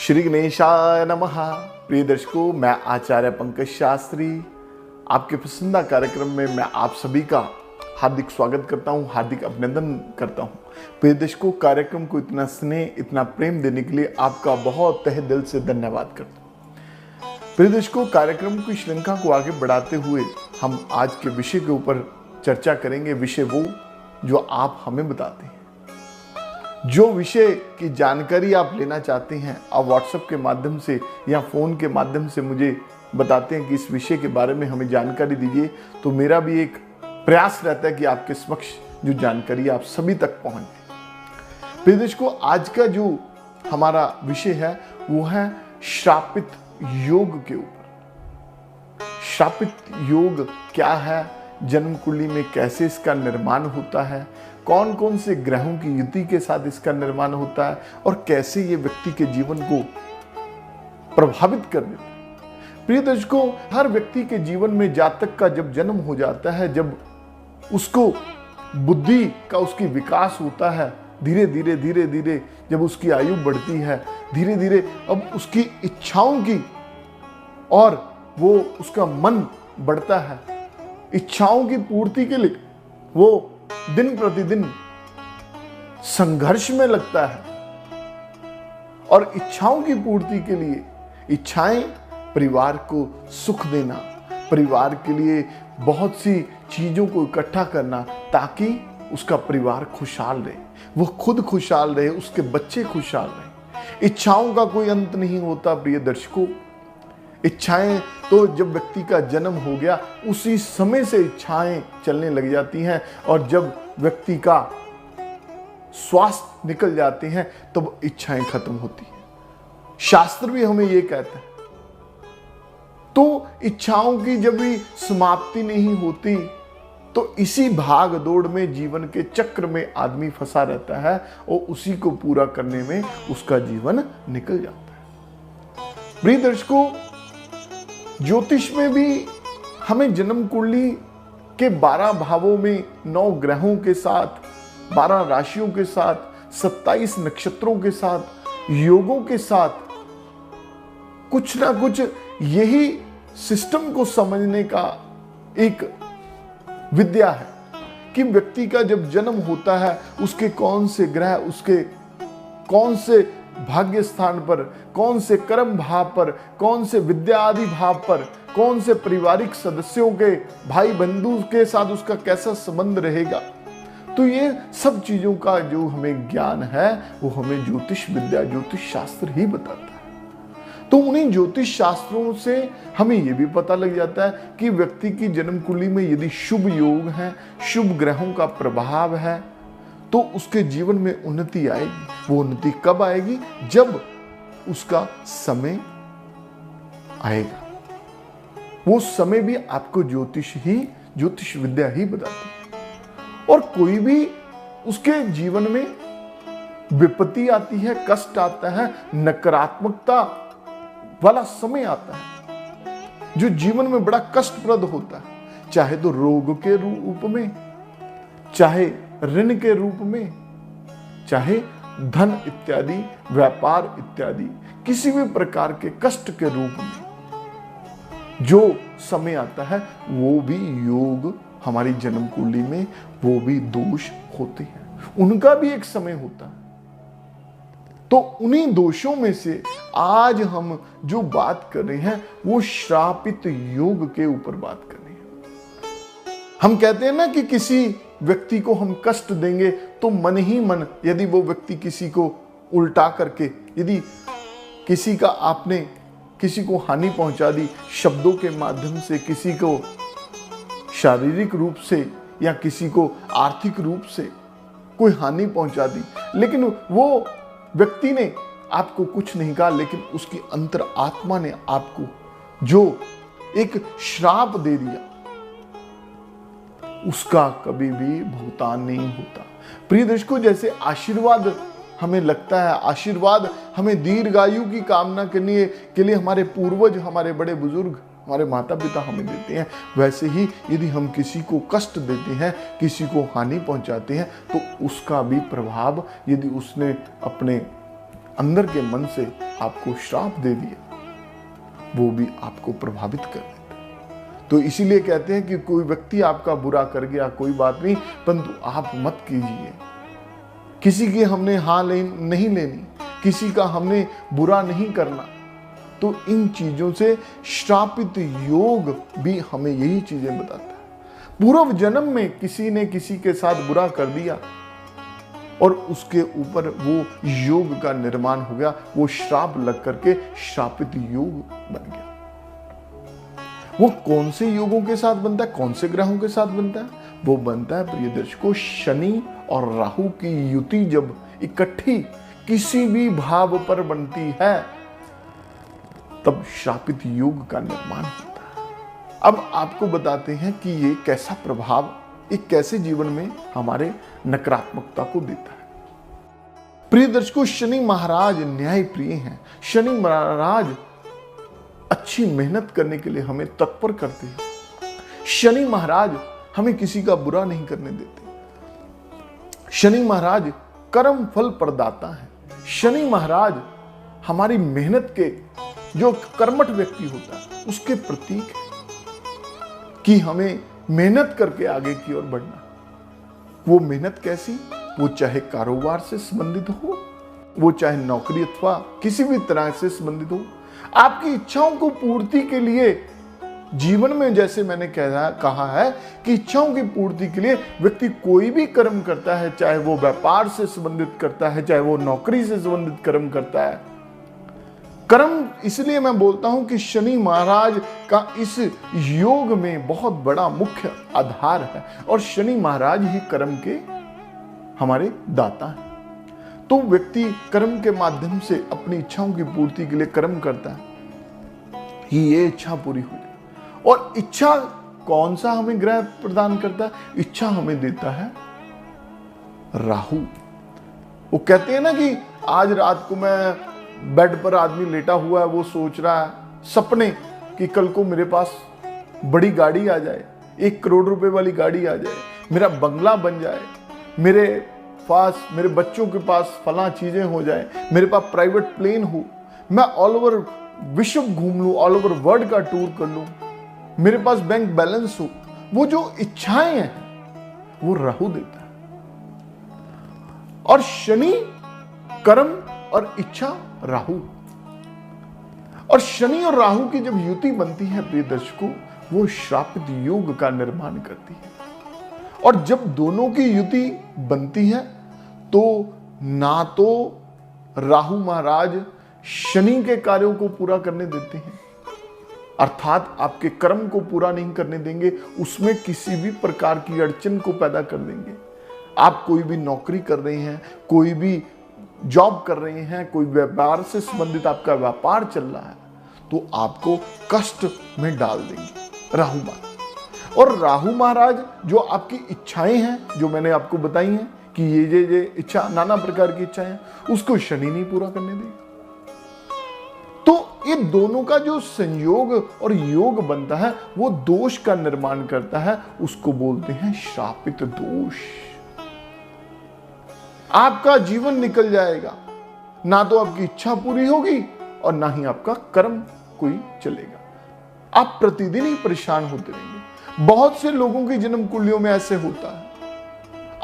श्री गणेशाय नमः। प्रिय दर्शकों, मैं आचार्य पंकज शास्त्री आपके पसंदीदा कार्यक्रम में मैं आप सभी का हार्दिक स्वागत करता हूं, हार्दिक अभिनंदन करता हूं। प्रिय दर्शकों, कार्यक्रम को इतना स्नेह, इतना प्रेम देने के लिए आपका बहुत तहे दिल से धन्यवाद करता हूं। प्रिय दर्शकों, कार्यक्रम की श्रृंखला को आगे बढ़ाते हुए हम आज के विषय के ऊपर चर्चा करेंगे। विषय वो जो आप हमें बताते हैं, जो विषय की जानकारी आप लेना चाहते हैं, आप व्हाट्सएप के माध्यम से या फ़ोन के माध्यम से मुझे बताते हैं कि इस विषय के बारे में हमें जानकारी दीजिए, तो मेरा भी एक प्रयास रहता है कि आपके समक्ष जो जानकारी आप सभी तक पहुंच जाए। प्रिय दर्शकों, आज का जो हमारा विषय है वो है श्रापित योग के ऊपर। श्रापित योग क्या है, जन्म कुंडली में कैसे इसका निर्माण होता है, कौन कौन से ग्रहों की युति के साथ इसका निर्माण होता है और कैसे ये व्यक्ति के जीवन को प्रभावित कर देता है। प्रिय दर्शकों, हर व्यक्ति के जीवन में जातक का जब जन्म हो जाता है, जब उसको बुद्धि का उसकी विकास होता है, धीरे धीरे जब उसकी आयु बढ़ती है, धीरे धीरे अब उसकी इच्छाओं की और वो उसका मन बढ़ता है, इच्छाओं की पूर्ति के लिए वो दिन प्रतिदिन संघर्ष में लगता है। और इच्छाओं की पूर्ति के लिए इच्छाएं परिवार को सुख देना, परिवार के लिए बहुत सी चीजों को इकट्ठा करना ताकि उसका परिवार खुशहाल रहे, वो खुद खुशहाल रहे, उसके बच्चे खुशहाल रहे। इच्छाओं का कोई अंत नहीं होता। प्रिय दर्शकों, इच्छाएं तो जब व्यक्ति का जन्म हो गया उसी समय से इच्छाएं चलने लग जाती हैं, और जब व्यक्ति का स्वास्थ्य निकल जाते हैं तब इच्छाएं खत्म होती हैं। शास्त्र भी हमें यह कहता है। तो इच्छाओं की जब भी समाप्ति नहीं होती तो इसी भाग दौड़ में, जीवन के चक्र में आदमी फंसा रहता है और उसी को पूरा करने में उसका जीवन निकल जाता है। प्रिय दर्शकों, ज्योतिष में भी हमें जन्म कुंडली के 12 भावों में 9 ग्रहों के साथ, 12 राशियों के साथ, 27 नक्षत्रों के साथ, योगों के साथ कुछ ना कुछ यही सिस्टम को समझने का एक विद्या है कि व्यक्ति का जब जन्म होता है उसके कौन से ग्रह, उसके कौन से भाग्य स्थान पर, कौन से कर्म भाव पर, कौन से विद्या आदि भाव पर, कौन से पारिवारिक सदस्यों के, भाई बंधु के साथ उसका कैसा संबंध रहेगा। तो ये सब चीजों का जो हमें ज्ञान है वो हमें ज्योतिष विद्या, ज्योतिष शास्त्र ही बताता है। तो उन्हीं ज्योतिष शास्त्रों से हमें ये भी पता लग जाता है कि व्यक्ति की जन्म कुंडली में यदि शुभ योग है, शुभ ग्रहों का प्रभाव है, तो उसके जीवन में उन्नति आएगी। वो उन्नति कब आएगी? जब उसका समय आएगा। वो समय भी आपको ज्योतिष विद्या ही बताती है। और कोई भी उसके जीवन में विपत्ति आती है, कष्ट आता है, नकारात्मकता वाला समय आता है जो जीवन में बड़ा कष्टप्रद होता है, चाहे तो रोग के रूप में, चाहे ऋण के रूप में, चाहे धन इत्यादि, व्यापार इत्यादि, किसी भी प्रकार के कष्ट के रूप में जो समय आता है वो भी योग हमारी जन्म कुंडली में, वो भी दोष होते हैं, उनका भी एक समय होता है। तो उन्हीं दोषों में से आज हम जो बात कर रहे हैं वो श्रापित योग के ऊपर बात कर रहे हैं। हम कहते हैं ना कि किसी व्यक्ति को हम कष्ट देंगे तो मन ही मन, यदि वो व्यक्ति किसी को उल्टा करके, यदि किसी का आपने किसी को हानि पहुंचा दी, शब्दों के माध्यम से किसी को शारीरिक रूप से या किसी को आर्थिक रूप से कोई हानि पहुंचा दी, लेकिन वो व्यक्ति ने आपको कुछ नहीं कहा, लेकिन उसकी अंतर आत्मा ने आपको जो एक श्राप दे दिया, उसका कभी भी भुगतान नहीं होता। प्रिय दर्शकों, जैसे आशीर्वाद हमें लगता है, आशीर्वाद हमें दीर्घायु की कामना करने के लिए हमारे पूर्वज, हमारे बड़े बुजुर्ग, हमारे माता पिता हमें देते हैं, वैसे ही यदि हम किसी को कष्ट देते हैं, किसी को हानि पहुंचाते हैं, तो उसका भी प्रभाव यदि उसने अपने अंदर के मन से आपको श्राप दे दिया, वो भी आपको प्रभावित कर देता है। तो इसीलिए कहते हैं कि कोई व्यक्ति आपका बुरा कर गया, कोई बात नहीं, परंतु आप मत कीजिए। किसी की हमने नहीं लेनी, किसी का हमने बुरा नहीं करना। तो इन चीजों से श्रापित योग भी हमें यही चीजें बताता है। पूर्व जन्म में किसी ने किसी के साथ बुरा कर दिया और उसके ऊपर वो योग का निर्माण हो गया, वो श्राप लग करके श्रापित योग बन गया। वो कौन से योगों के साथ बनता है, कौन से ग्रहों के साथ बनता है? वो बनता है प्रिय दर्शकों, शनि और राहु की युति जब इकट्ठी किसी भी भाव पर बनती है, तब श्रापित योग का निर्माण होता है। अब आपको बताते हैं कि ये कैसा प्रभाव, एक कैसे जीवन में हमारे नकारात्मकता को देता है। प्रिय दर्शकों, शनि महाराज न्याय प्रिय हैं। शनि महाराज अच्छी मेहनत करने के लिए हमें तत्पर करते हैं। शनि महाराज हमें किसी का बुरा नहीं करने देते। शनि महाराज कर्म फल प्रदाता है। शनि महाराज हमारी मेहनत के, जो कर्मठ व्यक्ति होता है उसके प्रतीक है कि हमें मेहनत करके आगे की ओर बढ़ना। वो मेहनत कैसी, वो चाहे कारोबार से संबंधित हो, वो चाहे नौकरी अथवा किसी भी तरह से संबंधित हो, आपकी इच्छाओं को पूर्ति के लिए जीवन में, जैसे मैंने कहा है कि इच्छाओं की पूर्ति के लिए व्यक्ति कोई भी कर्म करता है, चाहे वो व्यापार से संबंधित करता है, चाहे वो नौकरी से संबंधित कर्म करता है। कर्म, इसलिए मैं बोलता हूं कि शनि महाराज का इस योग में बहुत बड़ा मुख्य आधार है और शनि महाराज ही कर्म के हमारे दाता हैं। तो व्यक्ति कर्म के माध्यम से अपनी इच्छाओं की पूर्ति के लिए कर्म करता है कि ये इच्छा पूरी हो जाए। और इच्छा कौन सा हमें ग्रह प्रदान करता है? इच्छा हमें देता है राहु। वो कहते हैं ना कि आज रात को मैं बेड पर आदमी लेटा हुआ है, वो सोच रहा है सपने कि कल को मेरे पास बड़ी गाड़ी आ जाए, 1 करोड़ रुपए वाली गाड़ी आ जाए, मेरा बंगला बन जाए, मेरे पास, मेरे बच्चों के पास फला चीजें हो जाए, मेरे पास प्राइवेट प्लेन हो, मैं ऑल ओवर विश्व घूम लूं, ऑल ओवर वर्ल्ड का टूर कर लूं, मेरे पास बैंक बैलेंस हो। वो जो इच्छाएं हैं वो राहु देता है। और शनि कर्म और इच्छा राहु। और शनि और राहु की जब युति बनती है प्रिय दर्शकों, वो श्रापित योग का निर्माण करती है। और जब दोनों की युति बनती है तो ना तो राहु महाराज शनि के कार्यों को पूरा करने देते हैं, अर्थात आपके कर्म को पूरा नहीं करने देंगे, उसमें किसी भी प्रकार की अड़चन को पैदा कर देंगे। आप कोई भी नौकरी कर रहे हैं, कोई भी जॉब कर रहे हैं, कोई व्यापार से संबंधित आपका व्यापार चल रहा है, तो आपको कष्ट में डाल देंगे राहु महाराज। और राहु महाराज जो आपकी इच्छाएं हैं, जो मैंने आपको बताई हैं कि ये इच्छा, नाना प्रकार की इच्छाएं हैं, उसको शनि नहीं पूरा करने देगा। तो ये दोनों का जो संयोग और योग बनता है वो दोष का निर्माण करता है, उसको बोलते हैं श्रापित दोष। आपका जीवन निकल जाएगा, ना तो आपकी इच्छा पूरी होगी और ना ही आपका कर्म कोई चलेगा। आप प्रतिदिन ही परेशान होते रहेंगे। बहुत से लोगों की जन्म कुंडलियों में ऐसे होता है।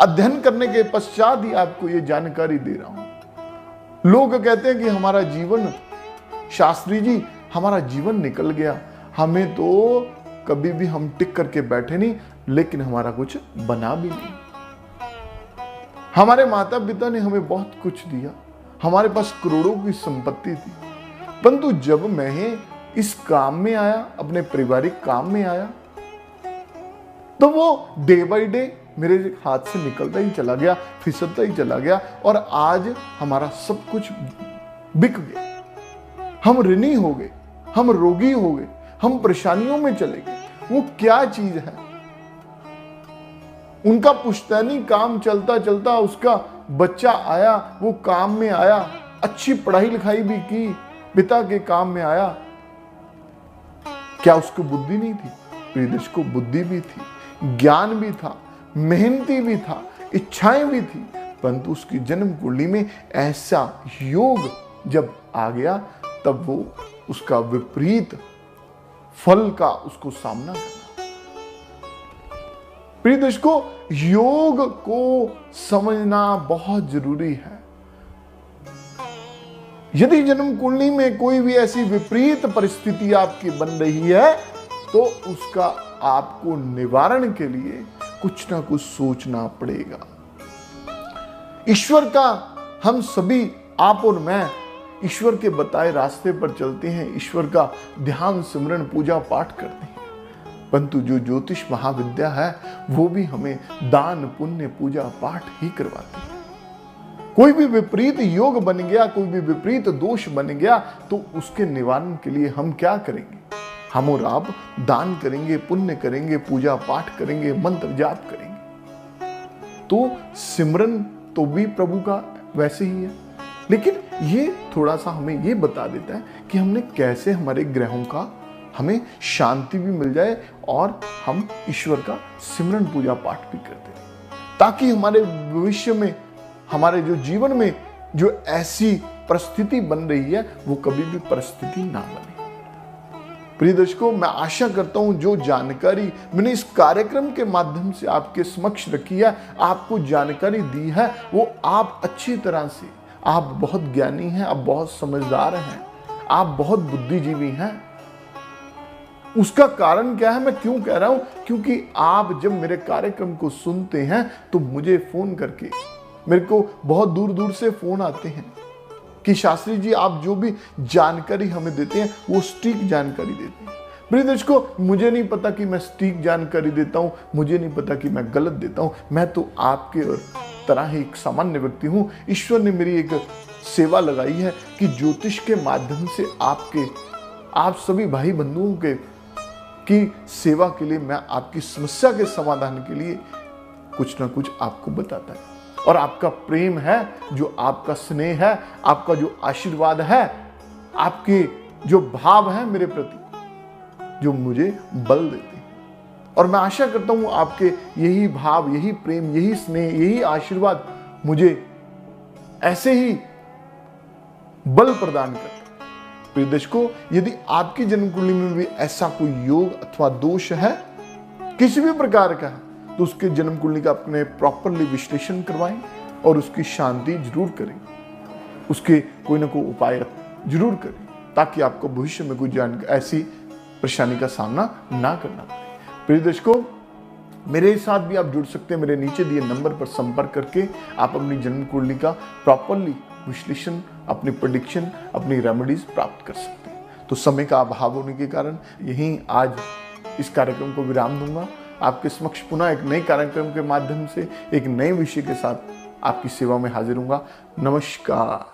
अध्ययन करने के पश्चात ही आपको ये जानकारी दे रहा हूं। लोग कहते हैं कि हमारा जीवन, शास्त्री जी हमारा जीवन निकल गया, हमें तो कभी भी हम टिक करके बैठे नहीं, लेकिन हमारा कुछ बना भी नहीं। हमारे माता पिता ने हमें बहुत कुछ दिया, हमारे पास करोड़ों की संपत्ति थी, परंतु जब मैं इस काम में आया, अपने पारिवारिक काम में आया, तो वो डे बाय डे मेरे हाथ से निकलता ही चला गया, फिसलता ही चला गया, और आज हमारा सब कुछ बिक गया। हम ऋणी हो गए, हम रोगी हो गए, हम परेशानियों में चले गए। वो क्या चीज है? उनका पुश्तैनी काम चलता चलता उसका बच्चा आया, वो काम में आया, अच्छी पढ़ाई लिखाई भी की, पिता के काम में आया। क्या उसको बुद्धि नहीं थी? प्रिय दर्शकों, बुद्धि भी थी, ज्ञान भी था, मेहनती भी था, इच्छाएं भी थी, परंतु उसकी जन्म कुंडली में ऐसा योग जब आ गया तब वो उसका विपरीत फल का उसको सामना करना। प्रिय दर्शकों, योग को समझना बहुत जरूरी है। यदि जन्म कुंडली में कोई भी ऐसी विपरीत परिस्थिति आपकी बन रही है तो उसका आपको निवारण के लिए कुछ ना कुछ सोचना पड़ेगा। ईश्वर का हम सभी, आप और मैं, ईश्वर के बताए रास्ते पर चलते हैं, ईश्वर का ध्यान, सिमरन, पूजा पाठ करते हैं, परंतु जो ज्योतिष महाविद्या है वो भी हमें दान, पुण्य, पूजा पाठ ही करवाती है। कोई भी विपरीत योग बन गया, कोई भी विपरीत दोष बन गया तो उसके निवारण के लिए हम क्या करेंगे? हम और आप दान करेंगे, पुण्य करेंगे, पूजा पाठ करेंगे, मंत्र जाप करेंगे। तो सिमरन तो भी प्रभु का वैसे ही है, लेकिन ये थोड़ा सा हमें ये बता देता है कि हमने कैसे हमारे ग्रहों का हमें शांति भी मिल जाए और हम ईश्वर का सिमरन, पूजा पाठ भी करते रहे, ताकि हमारे भविष्य में, हमारे जो जीवन में जो ऐसी परिस्थिति बन रही है वो कभी भी परिस्थिति ना बने। प्रिय दर्शकों, मैं आशा करता हूं जो जानकारी मैंने इस कार्यक्रम के माध्यम से आपके समक्ष रखी है, आपको जानकारी दी है, वो आप अच्छी तरह से, आप बहुत ज्ञानी हैं, आप बहुत समझदार हैं, आप बहुत बुद्धिजीवी हैं। उसका कारण क्या है, मैं क्यों कह रहा हूं? क्योंकि आप जब मेरे कार्यक्रम को सुनते हैं तो मुझे फोन करके, मेरे को बहुत दूर दूर से फोन आते हैं कि शास्त्री जी आप जो भी जानकारी हमें देते हैं वो सटीक जानकारी देते हैं। प्रिय दर्शकों, मुझे नहीं पता कि मैं सटीक जानकारी देता हूं, मुझे नहीं पता कि मैं गलत देता हूं, मैं तो आपके तरह ही एक सामान्य व्यक्ति हूं। ईश्वर ने मेरी एक सेवा लगाई है कि ज्योतिष के माध्यम से आप सभी भाई बंधुओं की सेवा के लिए, मैं आपकी समस्या के समाधान के लिए कुछ ना कुछ आपको बताता है। और आपका प्रेम है, जो आपका स्नेह है, आपका जो आशीर्वाद है, आपके जो भाव है मेरे प्रति, जो मुझे बल देते हैं। और मैं आशा करता हूं आपके यही भाव, यही प्रेम, यही स्नेह, यही आशीर्वाद मुझे ऐसे ही बल प्रदान करता है। प्रिय दर्शकों, यदि आपकी जन्म कुंडली में भी ऐसा कोई योग अथवा दोष है, किसी भी प्रकार का, तो उसके जन्म कुंडली का अपने प्रॉपरली विश्लेषण करवाएं और उसकी शांति जरूर करें, उसके कोई ना कोई उपाय जरूर करें, ताकि आपको भविष्य में कोई ऐसी परेशानी का सामना ना करना पड़े। प्रिय दर्शकों, मेरे साथ भी आप जुड़ सकते हैं। मेरे नीचे दिए नंबर पर संपर्क करके आप अपनी जन्म कुंडली का प्रॉपरली विश्लेषण, अपनी प्रेडिक्शन, अपनी रेमेडीज प्राप्त कर सकते हैं। तो समय का अभाव होने के कारण यहीं आज इस कार्यक्रम को विराम दूंगा। आपके समक्ष पुनः एक नए कार्यक्रम के माध्यम से एक नए विषय के साथ आपकी सेवा में हाजिर हूंगा। नमस्कार।